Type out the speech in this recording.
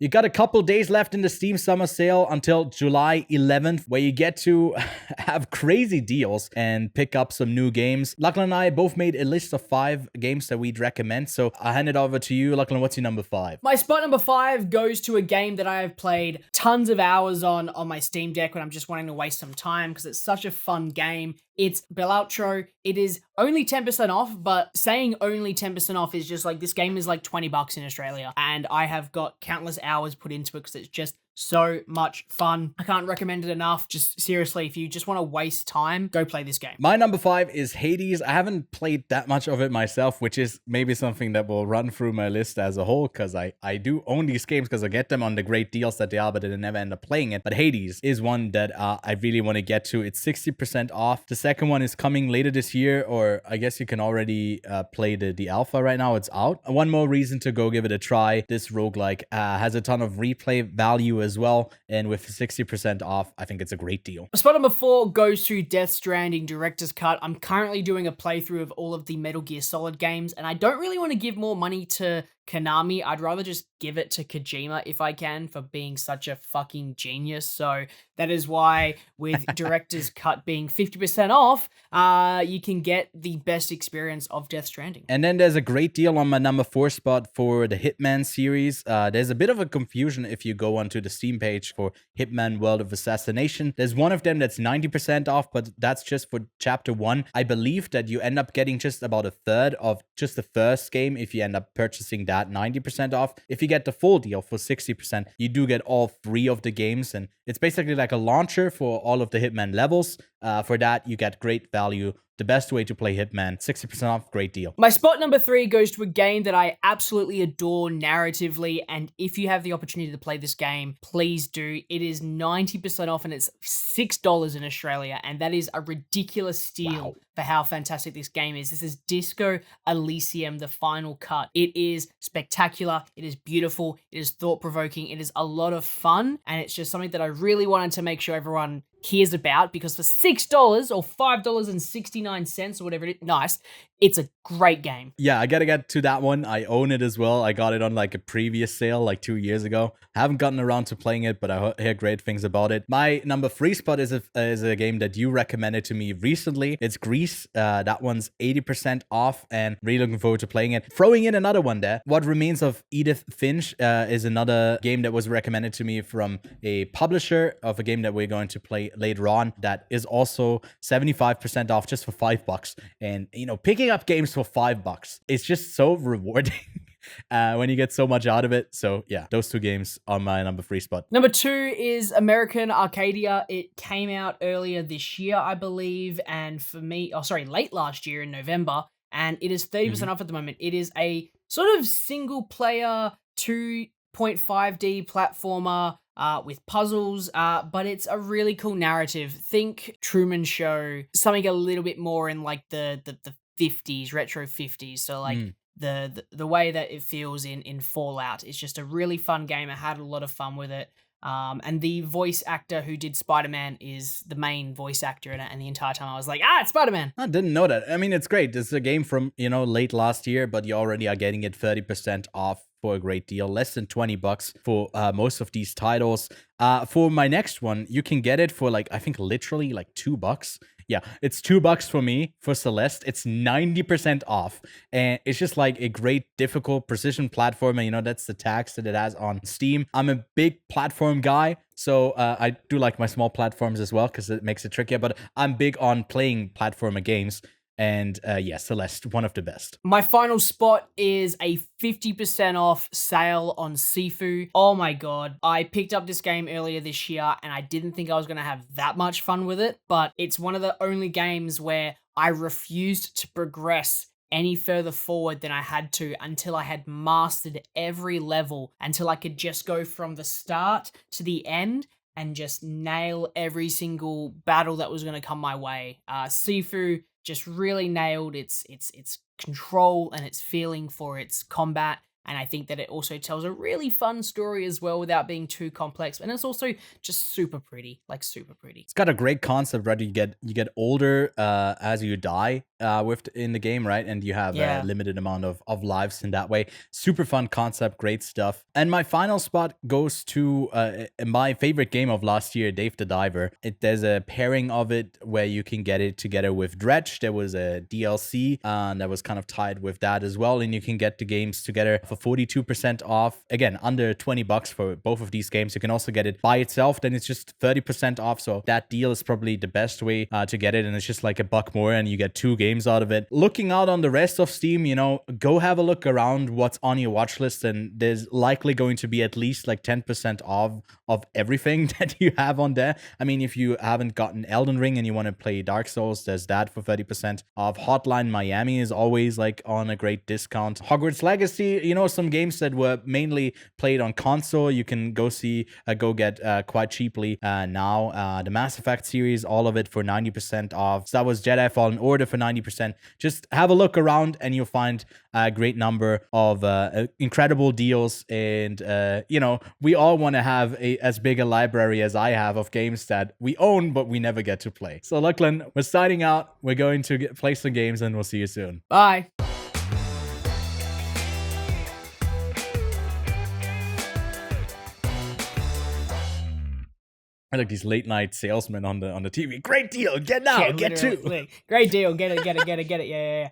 You got a couple days left in the Steam Summer Sale until July 11th, where you get to have crazy deals and pick up some new games. Lachlan and I both made a list of 5 games that we'd recommend, so I'll hand it over to you. Lachlan, what's your number 5? My spot number 5 goes to a game that I have played tons of hours on my Steam Deck when I'm just wanting to waste some time because it's such a fun game. It's Balatro. It is only 10% off, but saying only 10% off is just like, this game is like $20 in Australia. And I have got countless hours put into it because it's just so much fun. I can't recommend it enough. Just seriously, if you just want to waste time, go play this game. My number 5 is Hades. I haven't played that much of it myself, which is maybe something that will run through my list as a whole, because I do own these games because I get them on the great deals that they are, but I never end up playing it. But Hades is one that I really want to get to. It's 60% off. The second one is coming later this year, or I guess you can already play the alpha right now. It's out. One more reason to go give it a try. This roguelike has a ton of replay value as well, and with 60% off, I think it's a great deal. Spot number 4 goes to Death Stranding Director's Cut. I'm currently doing a playthrough of all of the Metal Gear Solid games, and I don't really want to give more money to Konami. I'd rather just give it to Kojima if I can, for being such a fucking genius. So that is why with Director's Cut being 50% off, you can get the best experience of Death Stranding. And then there's a great deal on my number 4 spot for the Hitman series. There's a bit of a confusion if you go onto the Steam page for Hitman World of Assassination. There's one of them that's 90% off, but that's just for chapter 1. I believe that you end up getting just about a third of just the first game if you end up purchasing that 90% off. If you get the full deal for 60%, you do get all 3 of the games, and it's basically like a launcher for all of the Hitman levels. For that, you get great value. The best way to play Hitman, 60% off, great deal. My spot number 3 goes to a game that I absolutely adore narratively, and if you have the opportunity to play this game, please do. It is 90% off and it's $6 in Australia, and that is a ridiculous steal for how fantastic this game is. This is Disco Elysium, the final cut. It is spectacular, it is beautiful, it is thought-provoking, it is a lot of fun, and it's just something that I really wanted to make sure everyone hears about, because for $6 or $5.69 or whatever it is, nice, it's a great game. Yeah, I gotta get to that one. I own it as well. I got it on like a previous sale like 2 years ago. I haven't gotten around to playing it, but I hear great things about it. My number 3 spot is a game that you recommended to me recently. It's Gris. That one's 80% off, and really looking forward to playing it. Throwing in another one there. What Remains of Edith Finch is another game that was recommended to me from a publisher of a game that we're going to play later on. That is also 75% off just for $5. And you know, picking up games for $5, it's just so rewarding when you get so much out of it. So yeah, those 2 games on my number 3 spot. Number 2 is American Arcadia. It came out earlier this year, I believe, and for me, late last year in November, and it is 30% off at the moment. It is a sort of single player 2.5D platformer with puzzles, but it's a really cool narrative. Think Truman Show, something a little bit more in like the 50s, retro 50s. So like the way that it feels in Fallout. It's just a really fun game. I had a lot of fun with it. And the voice actor who did Spider-Man is the main voice actor in it, and the entire time I was like, it's Spider-Man. I didn't know that. I mean, it's great. It's a game from, late last year, but you already are getting it 30% off for a great deal. Less than $20 for most of these titles. For my next one, you can get it for I think literally $2. Yeah, it's $2 for me for Celeste. It's 90% off. And it's just like a great, difficult precision platformer. That's the tags that it has on Steam. I'm a big platform guy. So I do like my small platforms as well because it makes it trickier. But I'm big on playing platformer games. And Celeste, one of the best. My final spot is a 50% off sale on Sifu. Oh my god. I picked up this game earlier this year and I didn't think I was going to have that much fun with it, but it's one of the only games where I refused to progress any further forward than I had to until I had mastered every level, until I could just go from the start to the end and just nail every single battle that was going to come my way. Sifu just really nailed its control and its feeling for its combat, And I think that it also tells a really fun story as well without being too complex. And it's also just super pretty, like super pretty. It's got a great concept, right? You get older as you die in the game, right? And you have a limited amount of lives in that way. Super fun concept, great stuff. And my final spot goes to my favorite game of last year, Dave the Diver. There's a pairing of it where you can get it together with Dredge. There was a DLC that was kind of tied with that as well, and you can get the games together for 42% off. Again, under $20 for both of these games. You can also get it by itself, then it's just 30% off. So that deal is probably the best way to get it, and it's just like $1 more, and you get 2 games out of it. Looking out on the rest of Steam, go have a look around what's on your watch list, and there's likely going to be at least like 10% off of everything that you have on there. I mean, if you haven't gotten Elden Ring and you want to play Dark Souls, there's that for 30% off. Hotline Miami is always like on a great discount. Hogwarts Legacy, some games that were mainly played on console, you can go get quite cheaply now. The Mass Effect series, all of it for 90% off. Star Wars Jedi Fallen Order for 90%. Just have a look around and you'll find a great number of incredible deals. And, we all want to have as big a library as I have of games that we own, but we never get to play. So, Lachlan, we're signing out. We're going to play some games, and we'll see you soon. Bye. I like these late night salesmen on the TV. Great deal. Get now. Yeah, get 2. Great deal. Get it. Yeah.